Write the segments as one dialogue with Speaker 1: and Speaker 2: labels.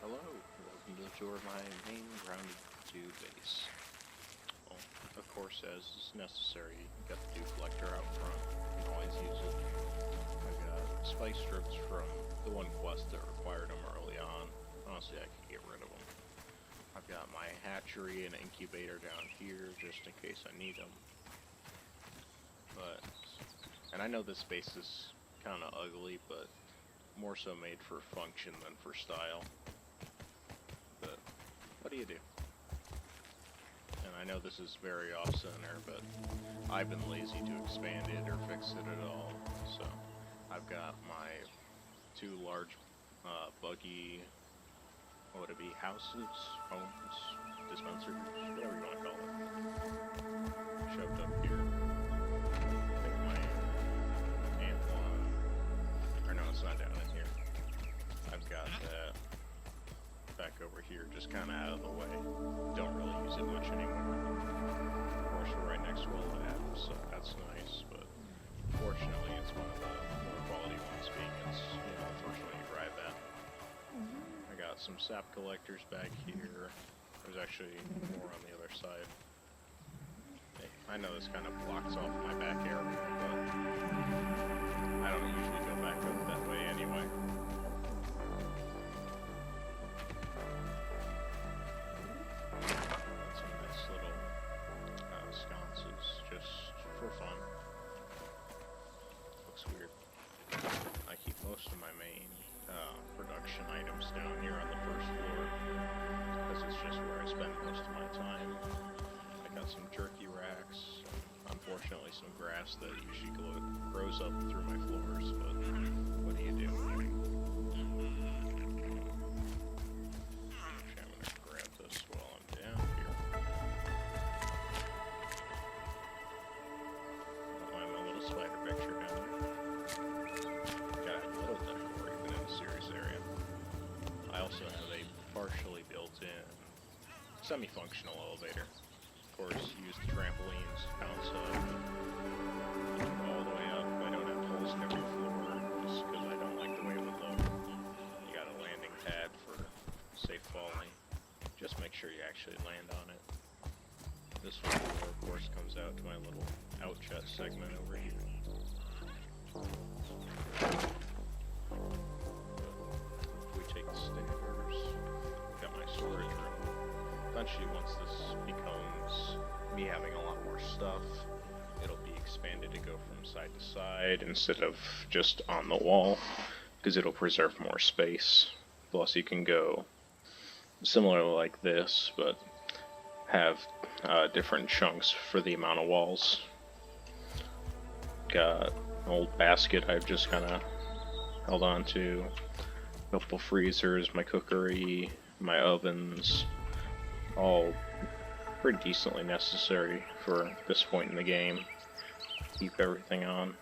Speaker 1: Hello, welcome to the tour of my main Grounded2 base. Well, of course, as is necessary, you got the dew collector out front. You can always use it. I've got spice strips from the one quest that required them early on. Honestly, I could get rid of them. I've got my hatchery and incubator down here just in case I need them. And I know this base is kind of ugly, but more so made for function than for style. But what do you do? And I know this is very off-center, but I've been lazy to expand it or fix it at all. So I've got my two large buggy, what would it be, houses, homes, dispensers, whatever you want to call it, shoved up here. I think my ant one, or no, it's not down in here. I've got that back over here, just kind of out of the way. Don't really use it much anymore. Of course, we're right next to a lab, so that's nice, but fortunately it's one of the more quality ones, being it's, the first one you drive at. I got some sap collectors back here. There's actually more on the other side. Hey, I know this kind of blocks off my back area, but I don't usually go back up that way anyway. Some nice little sconces, just for fun. Looks weird. I keep most of my main production items down here on the first floor, because it's just where I spend most of my time. I got some turkey racks, unfortunately some grass that usually grows up through my floors, but what do you do? Actually, I'm gonna grab this while I'm down here. Oh, my little spider picture down there. Got a little decor even in the Series area. I also have a partially built-in semi-functional elevator. Of course, use the trampolines, bounce up, all the way up. I don't have holes in every floor, just because I don't like the way it would look. You got a landing pad for safe falling. Just make sure you actually land on it. This one, of course, comes out to my little outshot segment over here. We take the stairs. Got my storage room. Eventually, once this becomes me having a lot more stuff, it'll be expanded to go from side to side instead of just on the wall, because it'll preserve more space. Plus, you can go similar like this, but have different chunks for the amount of walls. Got an old basket I've just kind of held on to. A couple freezers, my cookery, my ovens, all pretty decently necessary for this point in the game. Keep everything on.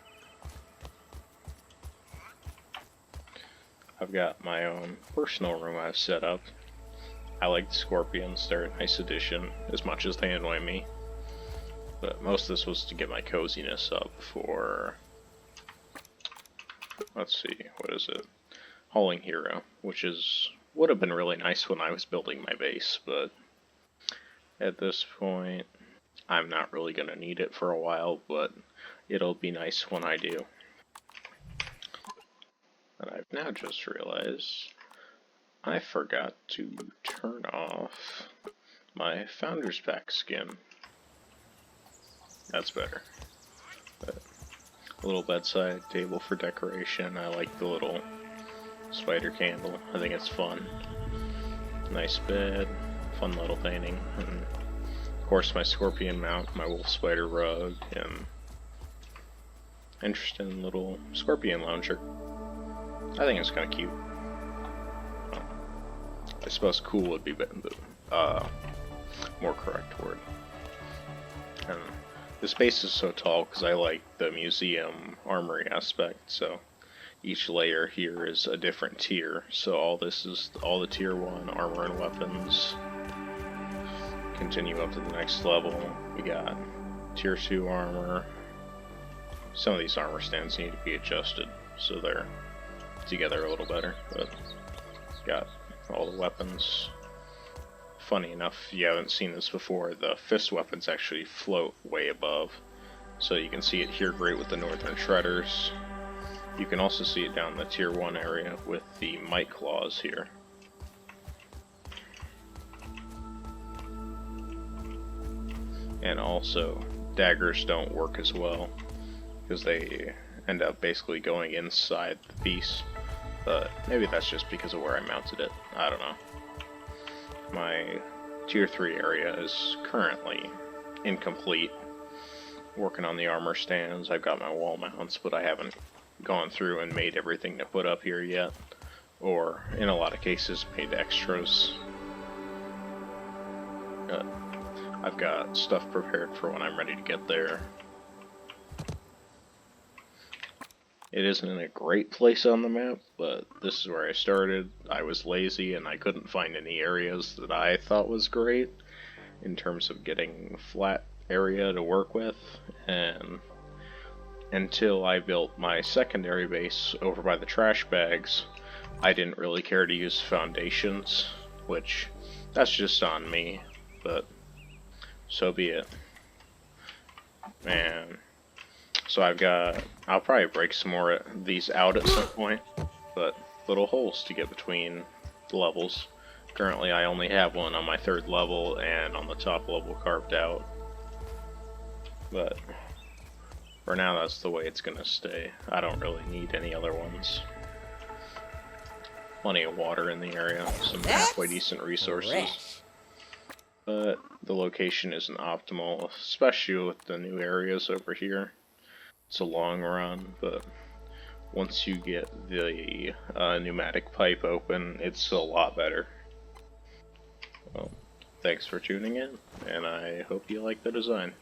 Speaker 1: I've got my own personal room I've set up. I like the scorpions, they're a nice addition, as much as they annoy me. But most of this was to get my coziness up for, let's see, what is it? Hauling Hero, which would have been really nice when I was building my base, but at this point, I'm not really going to need it for a while, but it'll be nice when I do. And I've now just realized I forgot to turn off my Founder's Pack skin. That's better. But a little bedside table for decoration. I like the little spider candle. I think it's fun. Nice bed, fun little painting, and of course my scorpion mount, my wolf spider rug, and interesting little scorpion lounger. I think it's kind of cute. Well, I suppose cool would be the more correct word. And the space is so tall because I like the museum armory aspect, so each layer here is a different tier. So all this is all the tier 1 armor and weapons. Continue up to the next level. We got tier 2 armor. Some of these armor stands need to be adjusted so they're together a little better, but got all the weapons. Funny enough, if you haven't seen this before, the fist weapons actually float way above. So you can see it here great with the Northern Shredders. You can also see it down in the Tier 1 area with the Might Claws here. And also, daggers don't work as well, because they end up basically going inside the piece. But maybe that's just because of where I mounted it. I don't know. My Tier 3 area is currently incomplete. Working on the armor stands, I've got my wall mounts, but I haven't gone through and made everything to put up here yet. Or, in a lot of cases, made extras. I've got stuff prepared for when I'm ready to get there. It isn't in a great place on the map, but this is where I started. I was lazy and I couldn't find any areas that I thought was great in terms of getting flat area to work with, and until I built my secondary base over by the trash bags, I didn't really care to use foundations, which that's just on me, but so be it. Man. So I'll probably break some more of these out at some point, but little holes to get between levels. Currently I only have one on my 3rd level and on the top level carved out. But for now that's the way it's gonna stay. I don't really need any other ones. Plenty of water in the area, some halfway decent resources. But the location isn't optimal, especially with the new areas over here. It's a long run, but once you get the pneumatic pipe open, it's a lot better. Well, thanks for tuning in, and I hope you like the design.